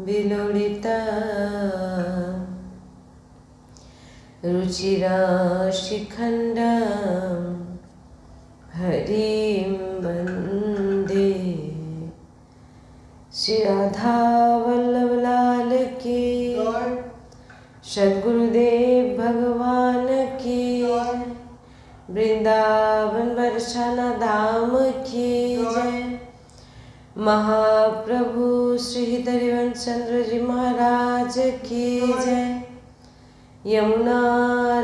विलोलिता रुचिराशिखण्डं हरिं वन्दे। श्री राधा वल्लभ लाल की, सद्गुरुदेव भगवान की, वृंदावन बरसाना धाम की जय। महाप्रभु श्री हरिवंश चंद्र जी महाराज की जय। यमुना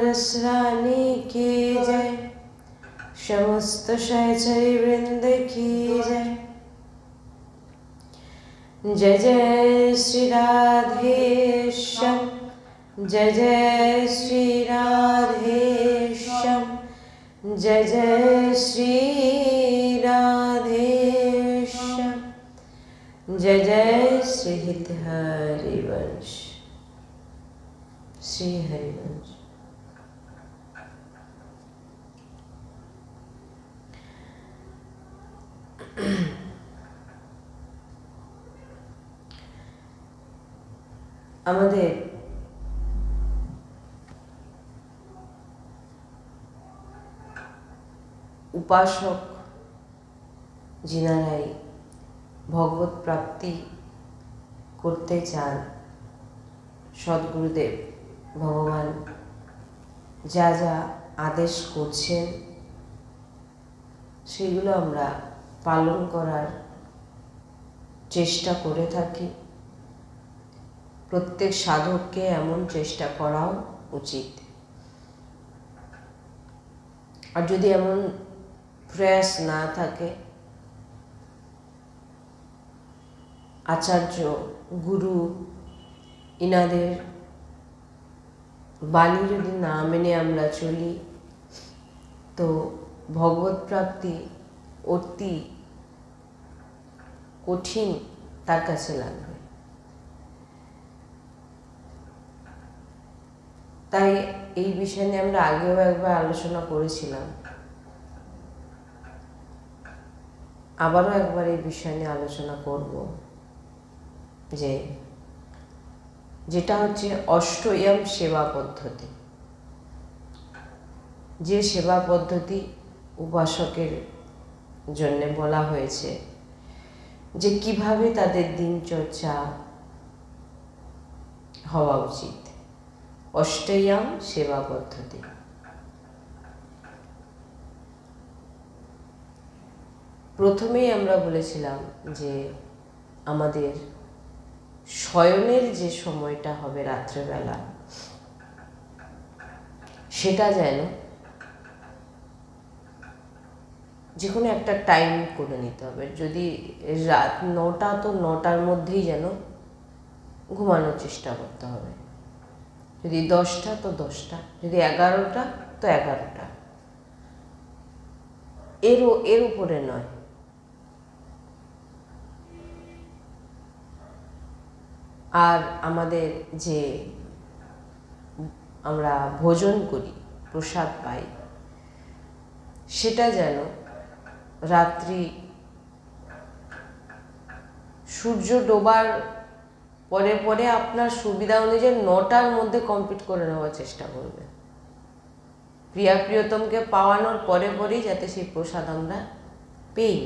रसरानी की जय। समस्त सहचरी वृंद की जय। जय जय श्री राधेश्याम, जय जय श्री राधेश्याम, जय जय श्री राधेश्याम, जय जय श्री हरिवंश, श्री हरिवंश। আমাদের উপাসক যিনারাই ভগবত প্রাপ্তি করতে চান, সদ্গুরুদেব ভগবান যা যা আদেশ করছেন সেগুলো আমরা পালন করার চেষ্টা করে থাকি। প্রত্যেক সাধককে এমন চেষ্টা করাও উচিত। আর যদি এমন প্রয়াস না থাকে, আচার্য গুরু ইনাদের বাণী যদি না মেনে আমরা চলি, তো ভগবত প্রাপ্তি অতি কঠিন তার কাছে লাগবে। তাই এই বিষয় নিয়ে আমরা আগেও একবার আলোচনা করেছিলাম, আবারও একবার এই বিষয় নিয়ে আলোচনা করব, যে যেটা হচ্ছে অষ্টয়ম সেবা পদ্ধতি। যে সেবা পদ্ধতি উপাসকের জন্য বলা হয়েছে, যে কিভাবে তাদের দিনচর্চা হওয়া উচিত। অষ্টয়াম সেবা পদ্ধতি। প্রথমেই আমরা বলেছিলাম যে আমাদের শয়নের যে সময়টা হবে রাত্রেবেলা, সেটা যেন যে কোনো একটা টাইম করে নিতে হবে। যদি রাত 9টা, তো 9টার মধ্যেই যেন ঘুমানোর চেষ্টা করতে হবে। যদি 10টা তো 10টা, যদি 11টা তো 11টা, এর উপরে নয়। আর আমাদের যে আমরা ভোজন করি, প্রসাদ পাই, সেটা যেন রাত্রি সূর্য ডোবার পরে পরে আপনার সুবিধা অনুযায়ী 9টার মধ্যে কমপ্লিট করে নেওয়ার চেষ্টা করবে। প্রিয়া প্রিয়তমকে পাওয়ানোর পরে পরেই যাতে সেই প্রসাদ আমরা পেয়ে,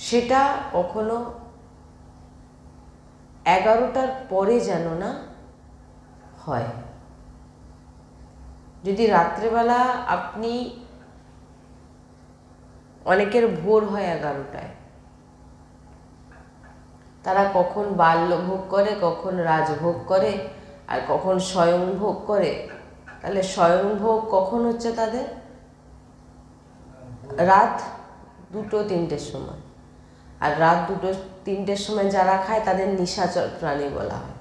সেটা কখনো 11টার পরে যেন না হয়। যদি রাত্রেবেলা আপনি, অনেকের ভোর হয় 11টায়, তারা কখন বাল্যভোগ করে, কখন রাজভোগ করে, আর কখন স্বয়ংভোগ করে। তাহলে স্বয়ংভোগ কখন হচ্ছে তাদের? রাত 2-3টের সময়। আর রাত 2-3টের সময় যারা খায় তাদের নিশাচর প্রাণী বলা হয়।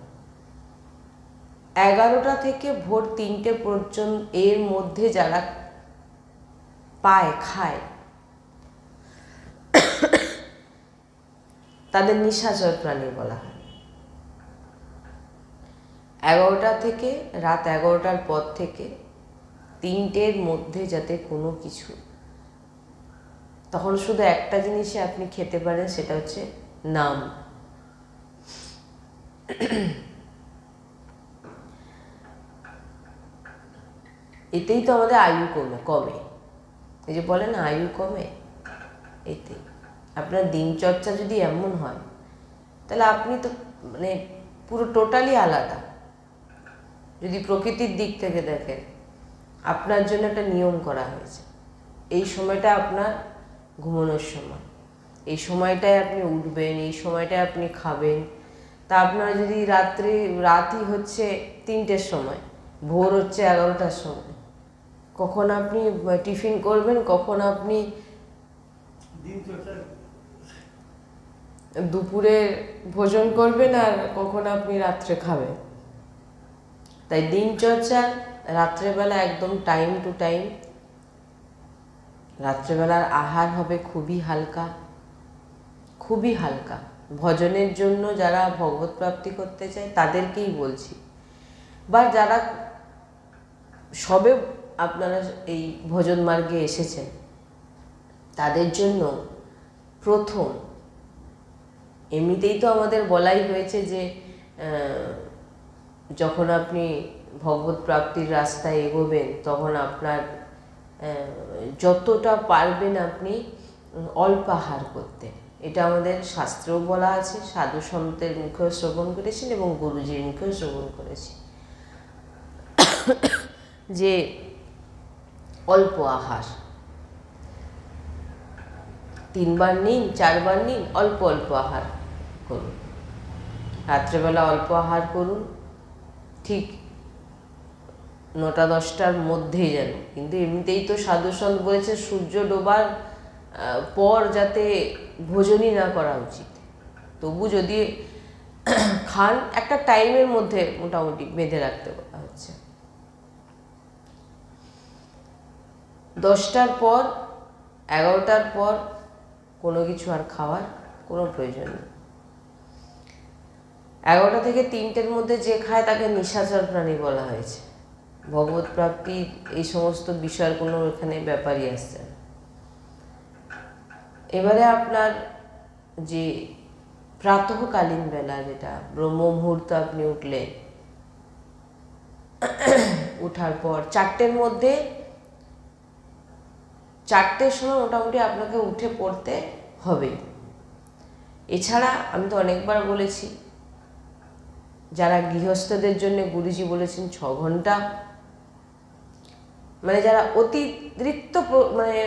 11টা থেকে ভোর 3টে পর্যন্ত এর মধ্যে যারা পায়, খায়, তাদের নিশাচর প্রাণী বলা হয়। 11টা থেকে রাত 11টার পর থেকে 3টের মধ্যে যাতে কোনো কিছু, তখন শুধু একটা জিনিসই আপনি খেতে পারেন, সেটা হচ্ছে নাম। এতেই তো আমাদের আয়ু কমে, এই যে বলে না আয়ু কমে, এতেই। আপনার দিনচর্চা যদি এমন হয় তাহলে আপনি তো মানে পুরো টোটালি আলাদা। যদি প্রকৃতির দিক থেকে দেখেন, আপনার জন্য একটা নিয়ম করা হয়েছে, এই সময়টা আপনার ঘুমানোর সময়, এই সময়টায় আপনি উঠবেন, এই সময়টায় আপনি খাবেন। তা আপনার যদি রাতই হচ্ছে 3টের সময়, ভোর হচ্ছে 11টার সময়, কখন আপনি টিফিন করবেন, কখন আপনি দুপুরে ভোজন করবেন, আর কখন আপনি রাত্রে খাবেন। তাই দিনচর্চা রাত্রেবেলা একদম টাইম টু টাইম। রাত্রেবেলার আহার হবে খুবই হালকা, খুবই হালকা। ভজনের জন্য যারা ভগবত প্রাপ্তি করতে চায় তাদেরকেই বলছি, বা যারা সবে আপনারা এই ভজন মার্গে এসেছেন তাদের জন্য প্রথম, এমনিতেই তো আমাদের বলাই হয়েছে যে যখন আপনি ভগবত প্রাপ্তির রাস্তায় এগোবেন তখন আপনার যতটা পারবেন আপনি অল্প আহার করতে। এটা আমাদের শাস্ত্রেও বলা আছে, সাধু সন্তের মুখেও শ্রবণ করেছেন এবং গুরুজির মুখেও শ্রবণ করেছি যে অল্প আহার, 3 বার নিন, 4 বার নিন, অল্প অল্প আহার করুন। রাত্রেবেলা অল্প আহার করুন, ঠিক 9টা-10টার মধ্যেই যেন। কিন্তু এমনিতেই তো সাধুসন্ত বলেছে সূর্য ডোবার পর যাতে ভোজনই না করা উচিত। তবু যদি খান, একটা টাইমের মধ্যে মোটামুটি বেঁধে রাখতে বলা হচ্ছে। 10টার পর, 11টার পর কোনো কিছু আর খাওয়ার কোনো প্রয়োজন নেই। 11টা থেকে 3টের মধ্যে যে খায় তাকে নিশাচর প্রাণী বলা হয়েছে। ভগবত প্রাপ্তির এই সমস্ত বিষয়ের কোনো এখানে ব্যাপারই আসছে না। এবারে আপনার যে প্রাতঃকালীন বেলা, যেটা ব্রহ্ম মুহূর্ত আপনি উঠলেন, উঠার পর 4টের মধ্যে, 4টের সময় মোটামুটি আপনাকে উঠে পড়তে হবে। এছাড়া আমি তো অনেকবার বলেছি, যারা গৃহস্থদের জন্য গুরুজি বলেছেন 6 ঘন্টা, মানে যারা অতিরিক্ত মানে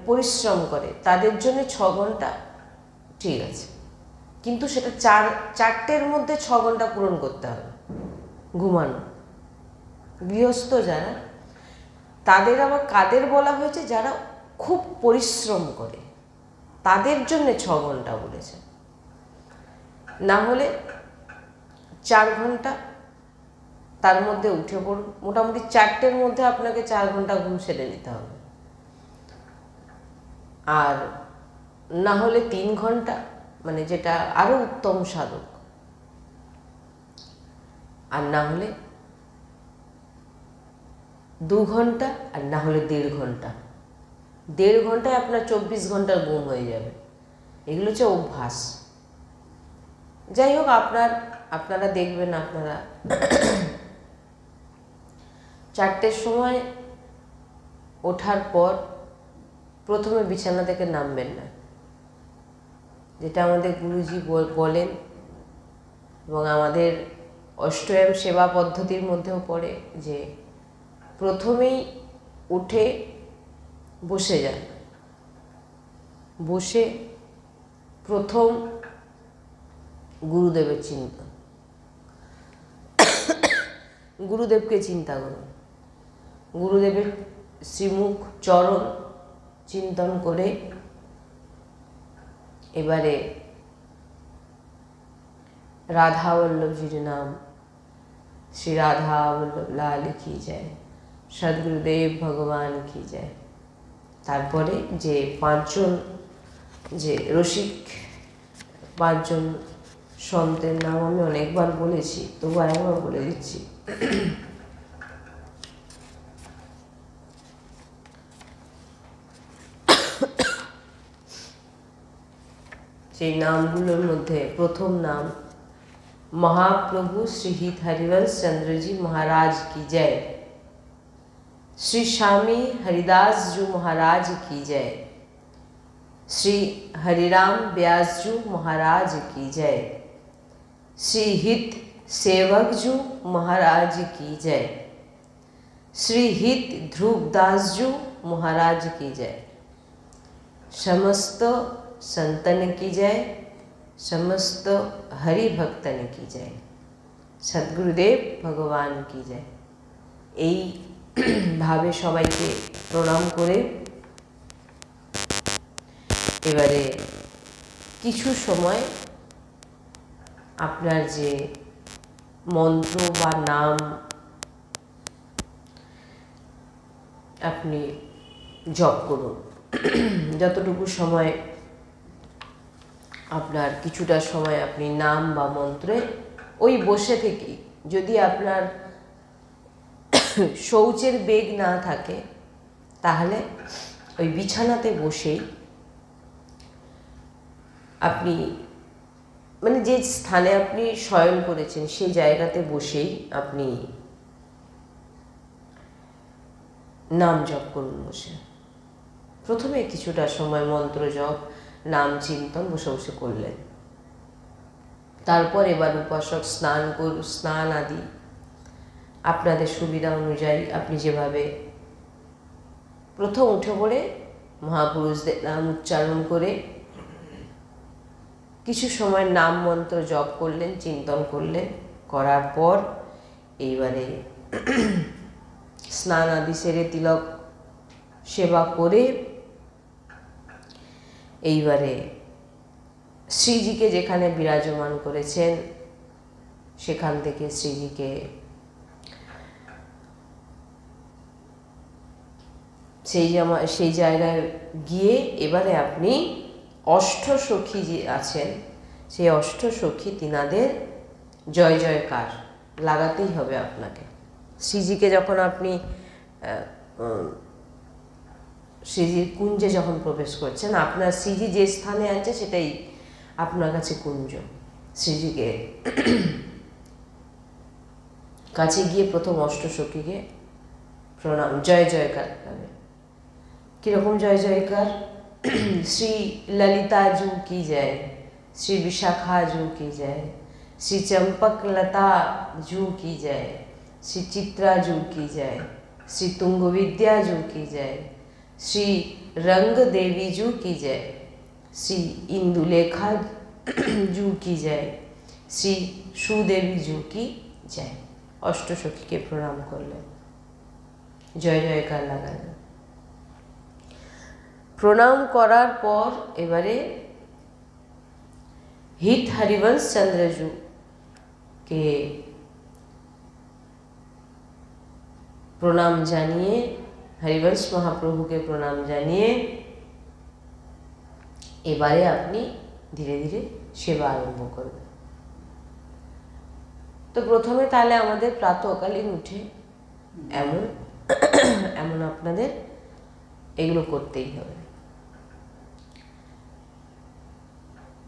পরিশ্রম করে তাদের জন্য 6 ঘন্টা ঠিক আছে, কিন্তু সেটা 4টের মধ্যে 6 ঘন্টা পূরণ করতে হবে ঘুমানো। গৃহস্থ যারা, তাদের আবার কাদের বলা হয়েছে, যারা খুব পরিশ্রম করে তাদের জন্য 6 ঘন্টা বলেছে। না হলে 4 ঘন্টা তার মধ্যে উঠে পড়ুন। মোটামুটি 4টের মধ্যে আপনাকে 4 ঘন্টা ঘুম সেরে নিতে হবে, আর না হলে 3 ঘন্টা, মানে যেটা আরো উত্তম সাধক, আর না হলে 2 ঘন্টা, আর না হলে 1.5 ঘন্টা। 1.5 ঘন্টায় আপনার 24 ঘন্টার ঘুম হয়ে যাবে। এগুলো হচ্ছে অভ্যাস। যাই হোক, আপনারা দেখবেন, আপনারা 4টের সময় ওঠার পর প্রথমে বিছানা থেকে নামবেন না, যেটা আমাদের গুরুজি বলেন এবং আমাদের অষ্টয়াম সেবা পদ্ধতির মধ্যেও পড়ে, যে প্রথমেই উঠে বসে যান। বসে প্রথম গুরুদেবের চিন্তা, গুরুদেবকে চিন্তা করুন। গুরুদেবের শ্রীমুখ চরণ চিন্তন করে এবারে রাধা বল্লভজির নাম, শ্রী রাধা বল্লভ লাল কি যায়, সদ্গুরুদেব ভগবান কি যায়। তারপরে যে 5 জন যে রসিক 5 জন সন্তের নাম আমি অনেকবার বলেছি, তবু আরেকবার বলে দিচ্ছি। সেই নামগুলোর মধ্যে প্রথম নাম महाप्रभु श्री हित हरिवंश चंद्र जी महाराज की जय। श्री स्वामी हरिदास जी महाराज की जय। श्री हरिराम व्यास जी महाराज की जय। श्री हित सेवक जी महाराज की जय। श्री हित ध्रुवदास जी महाराज की जय। समस्त संतन की जय, समस्त हरि भक्तन की जय, सद्गुरुदेव भगवान की जय। এই ভাবে সবাইকে প্রণাম করে এবারে কিছু সময় আপনার যে মন্ত্র বা নাম আপনি জপ করুন। যতটুকু সময় আপনার কিছুটা সময় আপনি নাম বা মন্ত্রে ওই বসে থেকেই, যদি আপনার শৌচের বেগ না থাকে তাহলে ওই বিছানাতে বসেই আপনি মানে যে স্থানে আপনি শয়ন করেছেন সেই জায়গাতে বসেই আপনি নাম জপ করুন বসে। প্রথমে কিছুটা সময় মন্ত্র জপ নাম চিন্তন বসে বসে করলেন। তারপর এবার উপাসক স্নান আদি আপনাদের সুবিধা অনুযায়ী আপনি যেভাবে প্রথম উঠে পড়ে মহাপুরুষদের নাম উচ্চারণ করে কিছু সময় নাম মন্ত্র জপ করলেন, চিন্তন করলেন, করার পর এইবারে স্নান আদি সেরে তিলক সেবা করে এইবারে শ্রীজিকে যেখানে বিরাজমান করেছেন সেখান থেকে শ্রীজিকে সেই জায়গায় গিয়ে এবারে আপনি অষ্টসখী যে আছেন সেই অষ্টসখী তিনাদের জয় জয়কার লাগাতেই হবে আপনাকে। শ্রীজিকে যখন আপনি শ্রীজির কুঞ্জে যখন প্রবেশ করছেন, আপনার শ্রীজি যে স্থানে আছে সেটাই আপনার কাছে কুঞ্জ। শ্রীজিকে কাছে গিয়ে প্রথম অষ্টসখীকে প্রণাম, জয় জয়কার হবে। কীরকম জয় জয়কার? শ্রী ललिता जू की जय, श्री विशाखा जू की जय, श्री चंपक लता जू की जय, श्री चित्रा जू की जय, श्री तुंग विद्या जू की जय, श्री रंग देवी जू की जय, श्री इंदुलेखा जू की जय, श्री सुदेवी जू की जय। अष्टसखी के प्रणाम कर लें, जय जयकार लगालें। প্রণাম করার পর এবারে হিত হরিবংশ চন্দ্রজুকে প্রণাম জানিয়ে, হরিবংশ মহাপ্রভুকে প্রণাম জানিয়ে এবারে আপনি ধীরে ধীরে সেবা আরম্ভ করবেন। তো প্রথমে তাহলে আমাদের প্রাতঃকালীন উঠে এমন আপনাদের এগুলো করতেই হবে।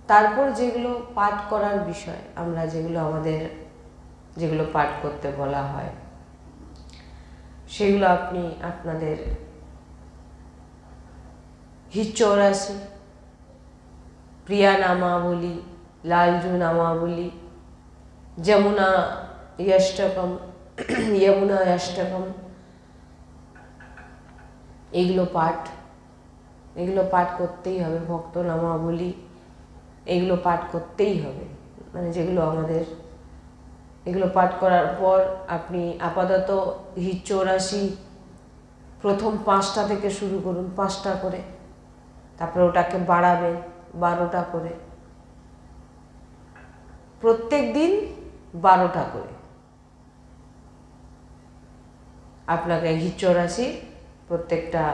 তারপর যেগুলো পাঠ করার বিষয়, আমরা যেগুলো পাঠ করতে বলা হয় সেগুলো আপনি আপনাদের হিত 84, প্রিয়া নামাবলী, লালজু নামাবলী, যমুনা অষ্টকম এগুলো পাঠ করতেই হবে। ভক্ত নামাবলী এগুলো পাঠ করতেই হবে। মানে যেগুলো আমাদের, এগুলো পাঠ করার পর আপনি আপাতত হিত 84 প্রথম 5টা থেকে শুরু করুন, 5টা করে, তারপরে ওটাকে বাড়াবেন 12টা করে, প্রত্যেক দিন 12টা করে। আপনাকে হিত 84 প্রত্যেকটা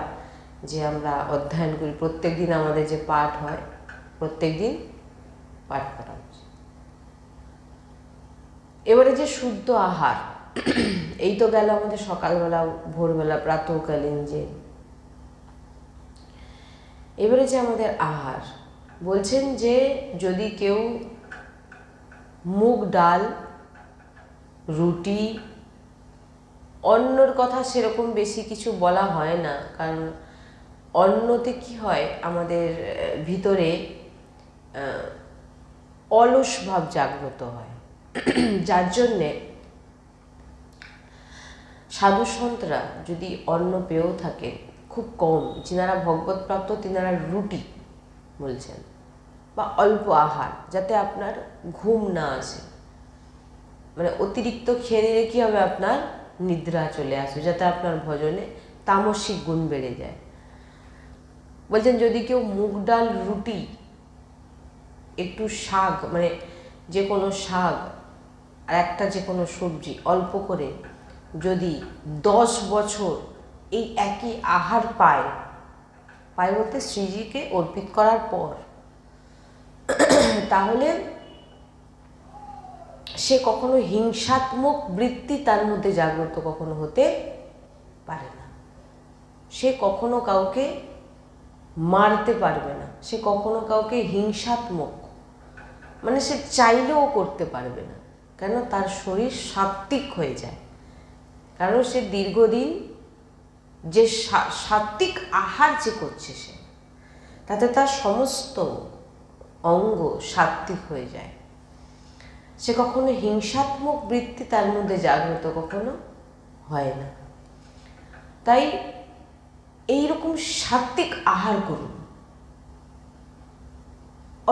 যে আমরা অধ্যয়ন করি, প্রত্যেক দিন আমাদের যে পাঠ হয়, প্রত্যেক দিন পাঠ করা উচিত। এবারে যে শুদ্ধ আহার, এই তো গেল আমাদের সকালবেলা, ভোরবেলা, প্রাতঃকালীন যে। এবারে যে আমাদের আহার বলছেন যে যদি কেউ মুগ ডাল, রুটি, অন্নর কথা সেরকম বেশি কিছু বলা হয় না, কারণ অন্নতে কি হয়, আমাদের ভিতরে অলস ভাব জাগ্রত হয়, যার জন্যে সাধু সন্তরা যদি অন্ন পেয়েও থাকে খুব কম, যিনারা ভগবত প্রাপ্ত তিনারা রুটি বলছেন বা অল্প আহার, যাতে আপনার ঘুম না আসে, মানে অতিরিক্ত খেয়ে নিলে কী হবে, আপনার নিদ্রা চলে আসবে, যাতে আপনার ভজনে তামসিক গুণ বেড়ে যায়। বলছেন যদি কেউ মুগ ডাল, রুটি, একটু শাক, মানে যে কোনো শাক আর একটা যে কোনো সবজি অল্প করে যদি 10 বছর এই একই আহার পায় বলতে শ্রীজিকে অর্পিত করার পর, তাহলে সে কখনো হিংসাত্মক বৃত্তি তার মধ্যে জাগ্রত কখনো হতে পারে না, সে কখনো কাউকে মারতে পারবে না, সে কখনো কাউকে হিংসাত্মক, মানে সে চাইলেও করতে পারবে না, কেন তার শরীর সাত্ত্বিক হয়ে যায়, কারণ সে দীর্ঘদিন যে সাত্ত্বিক আহার যে করছে সে, তাতে তার সমস্ত অঙ্গ সাত্ত্বিক হয়ে যায়, সে কখনো হিংসাত্মক বৃত্তি তার মধ্যে জাগ্রত কখনো হয় না। তাই এইরকম সাত্ত্বিক আহার করুন,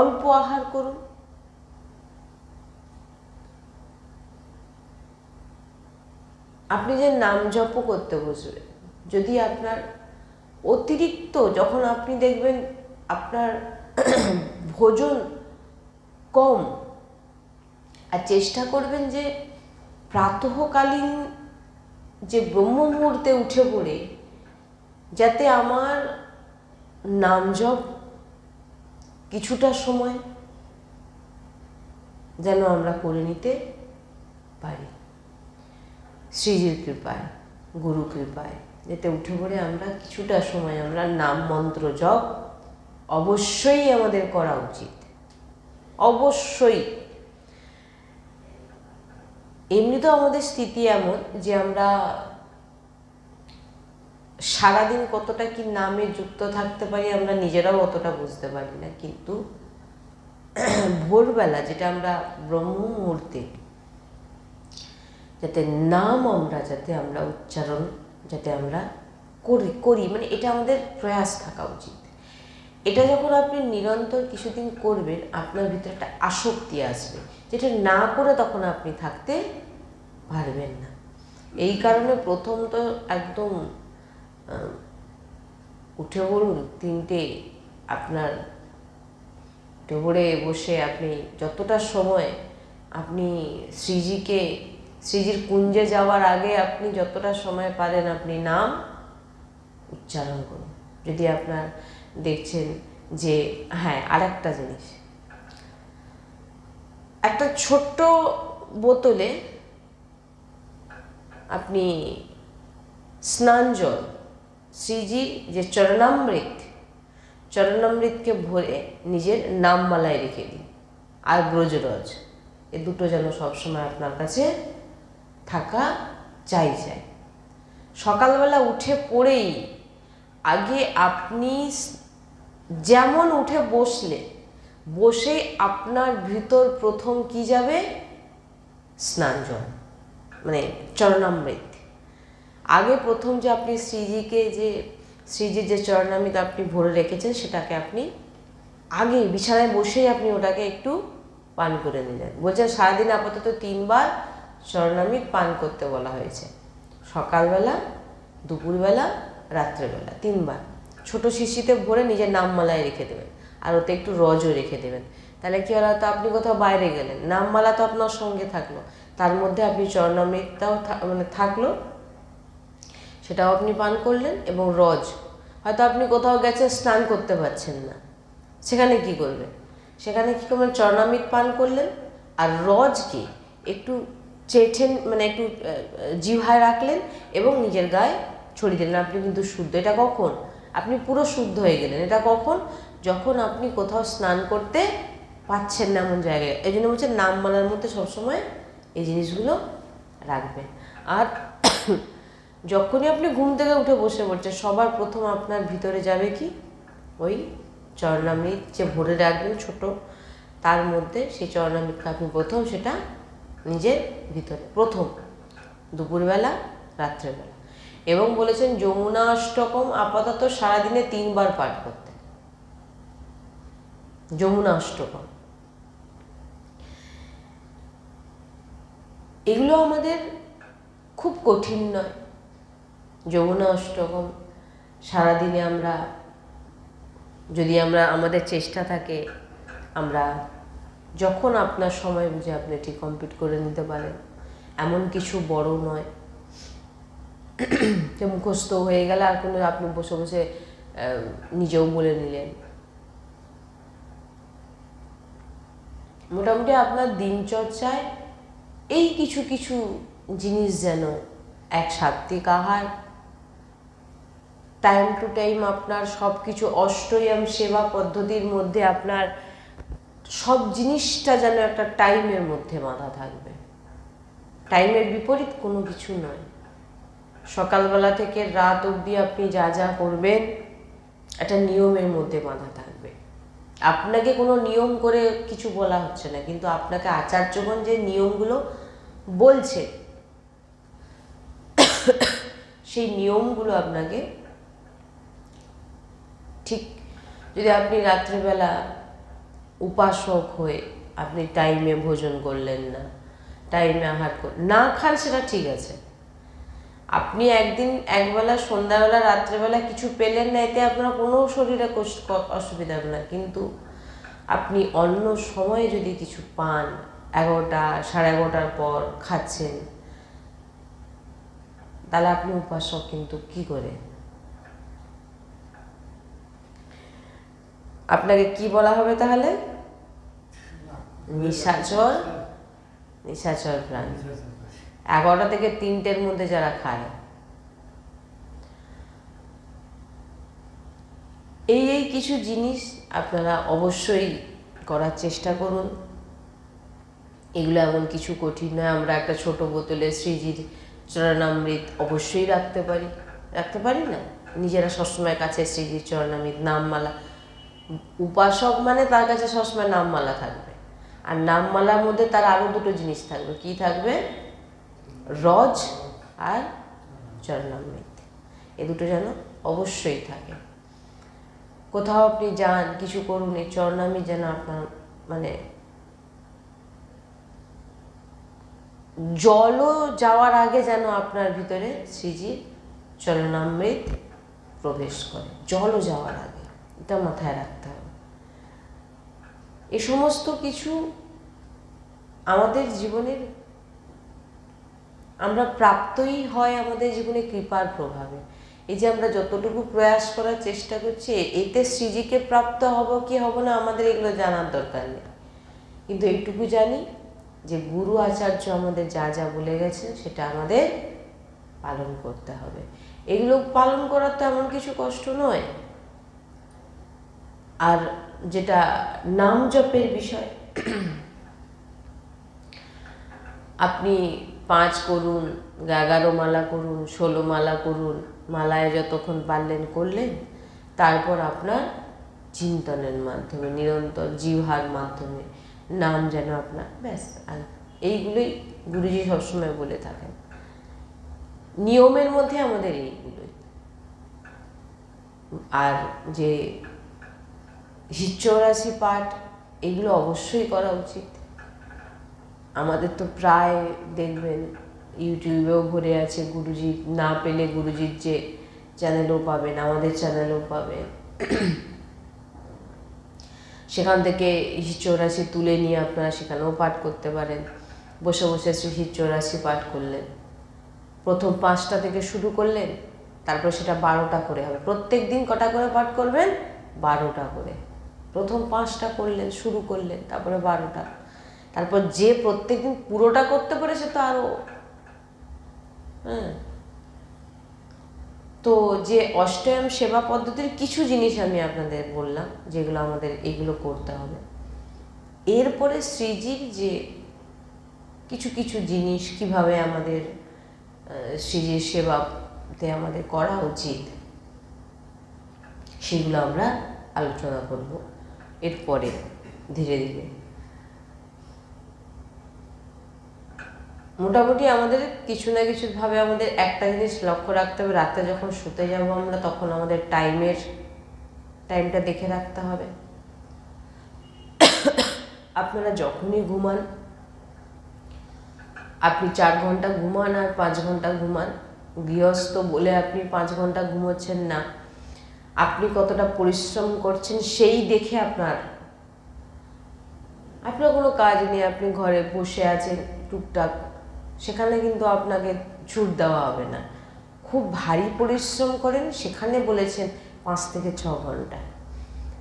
অল্প আহার করুন, আপনি যে নাম জপ করতে বসবেন, যদি আপনার অতিরিক্ত, যখন আপনি দেখবেন আপনার ভোজন কম, আর চেষ্টা করবেন যে প্রাতঃকালীন যে ব্রহ্ম মুহূর্তে উঠে পড়ে যাতে আমার নাম জপ কিছুটা সময় যেন আমরা করে নিতে পারি, শ্রীজির কৃপায়, গুরু কৃপায়, যাতে উঠে পড়ে আমরা কিছুটা সময় আমরা নাম মন্ত্র জপ অবশ্যই আমাদের করা উচিত, অবশ্যই। এমনিতেও আমাদের স্থিতি এমন যে আমরা সারাদিন কতটা কি নামে যুক্ত থাকতে পারি আমরা নিজেরাও অতটা বুঝতে পারি না, কিন্তু ভোরবেলা যেটা আমরা ব্রহ্ম মুহূর্তে যাতে নাম আমরা উচ্চারণ যাতে আমরা করি, মানে এটা আমাদের প্রয়াস থাকা উচিত। এটা যখন আপনি নিরন্তর কিছুদিন করবেন, আপনার ভিতরে একটা আসক্তি আসবে, যেটা না করে তখন আপনি থাকতে পারবেন না। এই কারণে প্রথম তো একদম উঠে পড়ুন, 3টে আপনার উঠে পড়ে বসে আপনি যতটা সময় আপনি শ্রীজির কুঞ্জে যাওয়ার আগে আপনি যতটা সময় পারেন আপনি নাম উচ্চারণ করুন। যদি আপনার দেখছেন যে হ্যাঁ, আর একটা জিনিস, একটা ছোট্ট বোতলে আপনি স্নান জল, শ্রীজির যে চরণামৃতকে ভরে নিজের নামমালায় রেখে দিন, আর ব্রজরজ, এ দুটো যেন সবসময় আপনার কাছে থাকা চাই। সকালবেলা উঠে পড়েই আগে আপনি যেমন উঠে বসে আপনার ভিতর প্রথম কি যাবে, স্নান জল, মানে চরণামৃত। আগে প্রথম যে আপনি শ্রীজির যে চরণামৃত আপনি ভরে রেখেছেন সেটাকে আপনি আগে বিছানায় বসেই আপনি ওটাকে একটু পান করে নিলেন। বলছেন সারাদিন আপাতত 3 বার চরণামৃত পান করতে বলা হয়েছে, সকালবেলা, দুপুরবেলা, রাত্রেবেলা 3 বার ছোট শিশিতে ভরে নিজের নামমালায় রেখে দেবেন, আর ওতে একটু রজও রেখে দেবেন। তাহলে কি হলো, তো আপনি কোথাও বাইরে গেলেন, নামমালা তো আপনার সঙ্গে থাকলো, তার মধ্যে আপনি চরণামৃতটাও মানে থাকলো, সেটাও আপনি পান করলেন। এবং রজ, হয়তো আপনি কোথাও গেছেন স্নান করতে পারছেন না, সেখানে কি করবেন, চরণামৃত পান করলেন, আর রজকে একটু চেটেন, মানে একটু জিহ্বায় রাখলেন এবং নিজের গায়ে ছড়িয়ে দিলেন। আপনি কিন্তু শুদ্ধ। এটা কখন আপনি পুরো শুদ্ধ হয়ে গেলেন? এটা কখন? যখন আপনি কোথাও স্নান করতে পাচ্ছেন না এমন জায়গায়, এই জন্য বলছে নামমালার মধ্যে সবসময় এই জিনিসগুলো রাখবেন। আর যখনই আপনি ঘুম থেকে উঠে বসে পড়ছেন, সবার প্রথম আপনার ভিতরে যাবে কি ওই চরণামৃত যে ভরে রাখবেন ছোট, তার মধ্যে সেই চরণামৃতকে আপনি প্রথম সেটা নিজের ভিতরে প্রথম দুপুরবেলা, রাত্রেবেলা। এবং বলেছেন যমুনা অষ্টকম আপাতত সারাদিনে 3 বার পাঠ করতে, যমুনা অষ্টকম। এগুলো আমাদের খুব কঠিন নয়। যমুনা অষ্টকম সারাদিনে আমরা যদি আমাদের চেষ্টা থাকে, আমরা যখন আপনার সময় বুঝে আপনি ঠিক কমপ্লিট করে নিতে পারেন। এমন কিছু বড় নয় যে মুখস্থ হয়ে গেলে আর কোনো আপনি বসে বসে নিজেও বলে নিলেন। মোটামুটি আপনার দিনচর্চায় এই কিছু কিছু জিনিস যেন এক সাত্বিক আহার, টাইম টু টাইম আপনার সব কিছু অষ্টয়াম সেবা পদ্ধতির মধ্যে আপনার সব জিনিসটা যেন একটা টাইমের মধ্যে বাঁধা থাকবে। টাইমের বিপরীত কোনো কিছু নয়। সকালবেলা থেকে রাত অবধি আপনি যা যা করবেন একটা নিয়মের মধ্যে বাঁধা থাকবে। আপনাকে কোনো নিয়ম করে কিছু বলা হচ্ছে না, কিন্তু আপনাকে আচার্যগণ যে নিয়মগুলো বলছে সেই নিয়মগুলো আপনাকে ঠিক, যদি আপনি রাত্রিবেলা উপাসক হয়ে আপনি টাইমে ভোজন করলেন না, টাইমে আহার না খান, সেটা ঠিক আছে। আপনি একদিন একবেলা সন্ধ্যাবেলা রাত্রেবেলা কিছু পেলেন না, এতে আপনার কোনো শরীরে অসুবিধা হবে না। কিন্তু আপনি অন্য সময়ে যদি কিছু পান, 11টা 11:30টার পর খাচ্ছেন, তাহলে আপনি উপাসক কিন্তু কি করে? আপনাকে কি বলা হবে তাহলে? নিশাচর, নিশাচর প্রাণী। 11টা থেকে 3টের মধ্যে যারা খায়, এই কিছু জিনিস আপনারা অবশ্যই করার চেষ্টা করুন। এগুলো এমন কিছু কঠিন নয়। আমরা একটা ছোট বোতলে শ্রীজির চরণামৃত অবশ্যই রাখতে পারি না? নিজেরা সবসময় কাছে শ্রীজির চরণামৃত, নামমালা। উপাসক মানে তার কাছে সবসময় নামমালা থাকবে, আর নামমালার মধ্যে তার আরও দুটো জিনিস থাকবে। কি থাকবে? রজ আর চরণামৃত। এ দুটো যেন অবশ্যই থাকে। কোথাও আপনি যান, কিছু করুন, এই চরণামৃত যেন আপনার মানে জলও যাওয়ার আগে যেন আপনার ভিতরে শ্রীজির চরণামৃত প্রবেশ করে, জলও যাওয়ার আগে। এটা মাথায় রাখতে হবে। এই সমস্ত কিছু আমাদের জীবনের আমরা প্রাপ্তই হয় আমাদের জীবনে কৃপার প্রভাবে। এই যে আমরা যতটুকু প্রয়াস করার চেষ্টা করছি, এতে শ্রীজিকে প্রাপ্ত হব কি হব না আমাদের এগুলো জানার দরকার নেই। কিন্তু এইটুকু জানি যে গুরু আচার্য আমাদের যা যা বলে গেছেন সেটা আমাদের পালন করতে হবে। এগুলো পালন করার তো এমন কিছু কষ্ট নয়। আর যেটা নাম জপের বিষয়, আপনি 5 করুন, 11 মালা করুন, 16 মালা করুন, মালায় যতক্ষণ পারলেন করলেন। তারপর আপনার চিন্তনের মাধ্যমে, নিরন্তর জিহ্বার মাধ্যমে নাম যেন আপনার, ব্যাস। আর এইগুলোই গুরুজি সবসময় বলে থাকেন। নিয়মের মধ্যে আমাদের এইগুলোই। আর যে 84 পাঠ, এগুলো অবশ্যই করা উচিত। আমাদের তো প্রায় দেখবেন ইউটিউবেও ভরে আছে। গুরুজি না পেলে গুরুজির যে চ্যানেলও পাবেন, আমাদের চ্যানেলও পাবেন। সেখান থেকে 84 তুলে নিয়ে আপনারা সেখানেও পাঠ করতে পারেন। বসে বসে 84 পাঠ করলেন, প্রথম 5টা থেকে শুরু করলেন, তারপর সেটা 12টা করে হবে। প্রত্যেক দিন কটা করে পাঠ করবেন? 12টা করে। প্রথম 5টা করলেন, শুরু করলেন, তারপরে 12টা। তারপর যে প্রত্যেকদিন পুরোটা করতে পারে সে তো আরো, তো যে অষ্টয়াম সেবা পদ্ধতির কিছু জিনিস আমি আপনাদের বললাম, যেগুলো আমাদের এগুলো করতে হবে। এরপরে শ্রীজির যে কিছু কিছু জিনিস কিভাবে আমাদের শ্রীজির সেবাতে আমাদের করা উচিত সেগুলো আমরা আলোচনা করব এরপরে ধীরে ধীরে। মোটামুটি আমাদের কিছু না কিছু ভাবে আমাদের একটা জিনিস লক্ষ্য রাখতে হবে, রাতে যখন শুতে যাব আমরা তখন আমাদের টাইমটা দেখে রাখতে হবে। আপনারা যখনই ঘুমান, আপনি 4 ঘন্টা ঘুমান আর 5 ঘন্টা ঘুমান, গৃহস্থ বলে আপনি 5 ঘন্টা ঘুমোচ্ছেন না, আপনি কতটা পরিশ্রম করছেন সেই দেখে আপনার কোনো কাজ নেই, আপনি ঘরে বসে আছেন টুকটাক, সেখানে কিন্তু আপনাকে ছুট দেওয়া হবে না। খুব ভারী পরিশ্রম করেন, সেখানে বলেছেন 5 থেকে 6 ঘন্টা।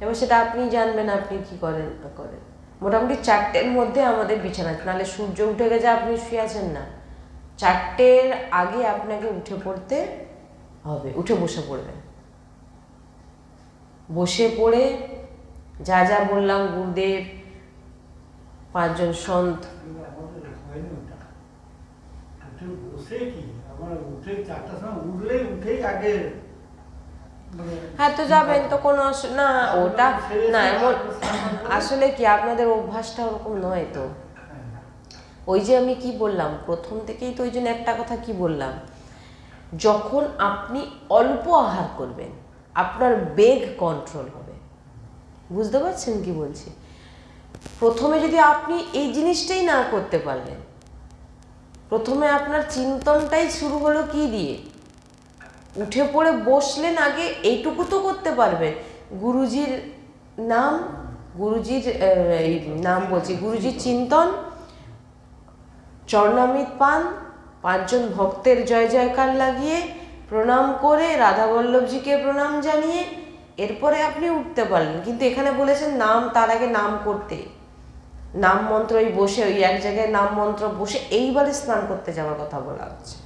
এবার সেটা আপনি জানবেন আপনি কি করেন না করেন। মোটামুটি 4টের মধ্যে আমাদের বিছানা, নাহলে সূর্য উঠে গেছে আপনি শুয়ে আছেন না, 4টের আগে আপনাকে উঠে পড়তে হবে, উঠে বসে পড়বেন। বসে পড়ে যা যা বললাম, গুরুদেব, 5 জন সন্ত, হ্যাঁ তো যাবেন তো কোনো না, ওটা না এমন আসলে কি আপনাদের অভ্যাসটা ওরকম নয় তো। ওই যে আমি কি বললাম প্রথম থেকেই তো, ওই জন্য একটা কথা কি বললাম, যখন আপনি অল্প আহার করবেন আপনার বেগ কন্ট্রোল হবে। বুঝতে পারছেন কি বলছি? প্রথমে যদি আপনি এই জিনিসটাই না করতে পারলেন, প্রথমে আপনার চিন্তনটাই শুরু হলো কি দিয়ে, উঠে পড়ে বসলেন, আগে এইটুকু তো করতে পারবেন, গুরুজির নাম, গুরুজির গুরুজির চিন্তন, চরণামৃত পান, 5 জন ভক্তের জয় জয়কার লাগিয়ে প্রণাম করে রাধা বল্লভজিকে প্রণাম জানিয়ে এরপরে আপনি উঠতে পারলেন। কিন্তু এখানে বলেছেন নাম, তার আগে নাম করতে, নাম মন্ত্র ওই বসে, ওই এক জায়গায় নাম মন্ত্র বসে এইবারে স্নান করতে যাওয়ার কথা বলা হচ্ছে।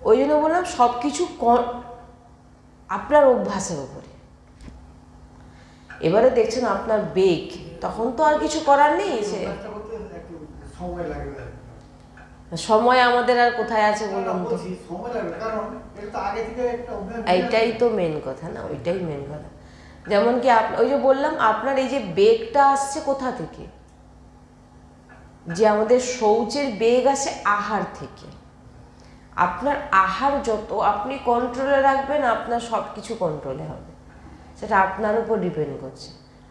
ওই জন্য বললাম সব কিছু আপনার অভ্যাসের উপরে। এবারে দেখছেন আপনার বেগ, তখন তো আর কিছু করার নেই, সে সময় আমাদের আর কোথায় আছে বলুন তো। এইটাই তো মেন কথা না, ওইটাই মেন কথা। যেমন কি ওই যে বললাম আপনার এই যে বেগটা আসছে কোথা থেকে, যে আমাদের শৌচের বেগ আসে আহার থেকে। আপনার আহার যত আপনি কন্ট্রোলে রাখবেন আপনার সব কিছু কন্ট্রোলে হবে, সেটা আপনার উপর ডিপেন্ড করছে।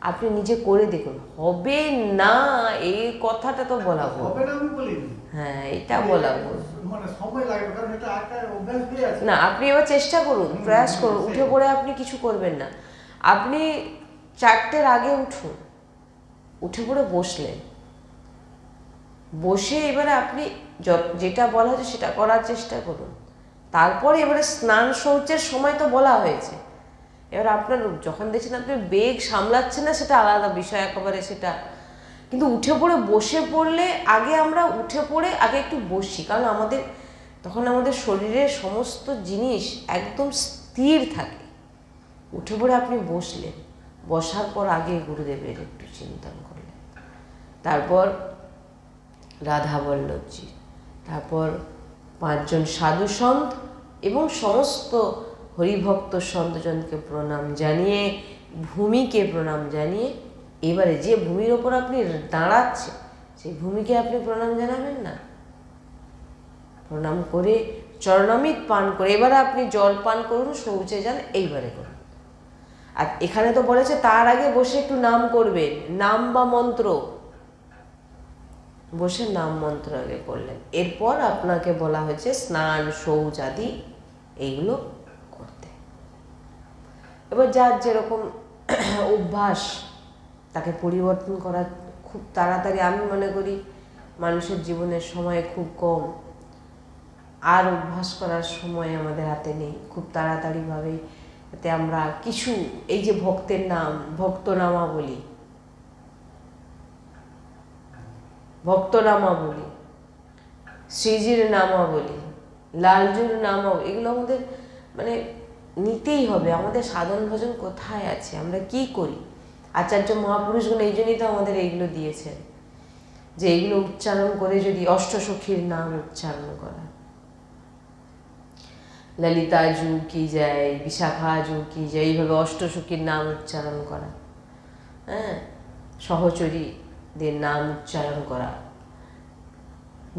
আপনি নিজে করে দেখুন, হবে না এই কথাটা তো বলা হবে হ্যাঁ, এটা বলা না। আপনি এবার চেষ্টা করুন, প্রয়াস করুন, উঠে পড়ে আপনি কিছু করবেন না, আপনি 4টের আগে উঠুন, উঠে পড়ে বসলেন, বসে এবারে আপনি যেটা বলা হচ্ছে সেটা করার চেষ্টা করুন। তারপরে এবারে স্নান শৌচের সময় তো বলা হয়েছে, এবার আপনার যখন দেখছেন আপনি বেগ সামলাচ্ছেন না সেটা আলাদা বিষয় একেবারে সেটা, কিন্তু উঠে পড়ে বসে পড়লে আগে আমরা উঠে পড়ে আগে একটু বসি, কারণ আমাদের তখন আমাদের শরীরের সমস্ত জিনিস একদম স্থির থাকে। উঠে পড়ে আপনি বসলেন, বসার পর আগে গুরুদেবের একটু চিন্তন করলেন, তারপর রাধা বল্লভজি, তারপর 5 জন সাধু সন্ত এবং সমস্ত হরিভক্ত সন্তজনকে প্রণাম জানিয়ে, ভূমিকে প্রণাম জানিয়ে, এবারে যে ভূমির ওপর আপনি দাঁড়াচ্ছেন সেই ভূমিকে আপনি প্রণাম জানাবেন না, প্রণাম করে চরণামৃত পান করে এবারে আপনি জল পান করুন, শৌচে যান, এইবারে করুন। আর এখানে তো বলেছে তার আগে বসে একটু নাম করবেন, নাম বা মন্ত্র, বসে নাম মন্ত্র আগে করলেন, এরপর আপনাকে বলা হয়েছে স্নান শৌচ আদি এইগুলো করতে। এবার যার যেরকম অভ্যাস তাকে পরিবর্তন করা খুব তাড়াতাড়ি, আমি মনে করি মানুষের জীবনের সময় খুব কম, আর অভ্যাস করার সময় আমাদের হাতে নেই, খুব তাড়াতাড়িভাবেই যাতে আমরা কিছু এই যে ভক্তের নাম, ভক্তনামাবলী, শ্রীজির নামাবলী, লালজুর নামাবলী, এগুলো আমাদের মানে নিতেই হবে। আমাদের সাধন ভজন কোথায় আছে, আমরা কি করি, আচার্য মহাপুরুষগুলো এই জন্যই তো আমাদের এইগুলো দিয়েছেন, যে এইগুলো উচ্চারণ করে যদি অষ্টসখীর নাম উচ্চারণ করা, ললিতা জু কি যায়, বিশাখা জু কি যায়, এইভাবে অষ্টসখীর নাম উচ্চারণ করা, হ্যাঁ, সহচরীদের নাম উচ্চারণ করা।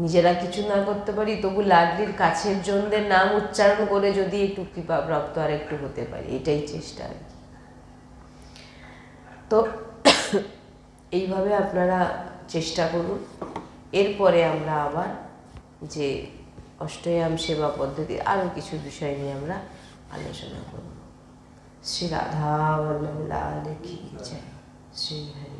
নিজেরা কিছু না করতে পারি তবু লাডলির কাছের জনদের নাম উচ্চারণ করে যদি একটু কৃপাপ্রাপ্ত আর একটু হতে পারি, এটাই চেষ্টা আর কি। তো এইভাবে আপনারা চেষ্টা করুন। এরপরে আমরা আবার যে অষ্টয়াম সেবা পদ্ধতি আরও কিছু বিষয় নিয়ে আমরা আলোচনা করব। শ্রী রাধা বল্লভ লাল কি জয়, শ্রী হরি।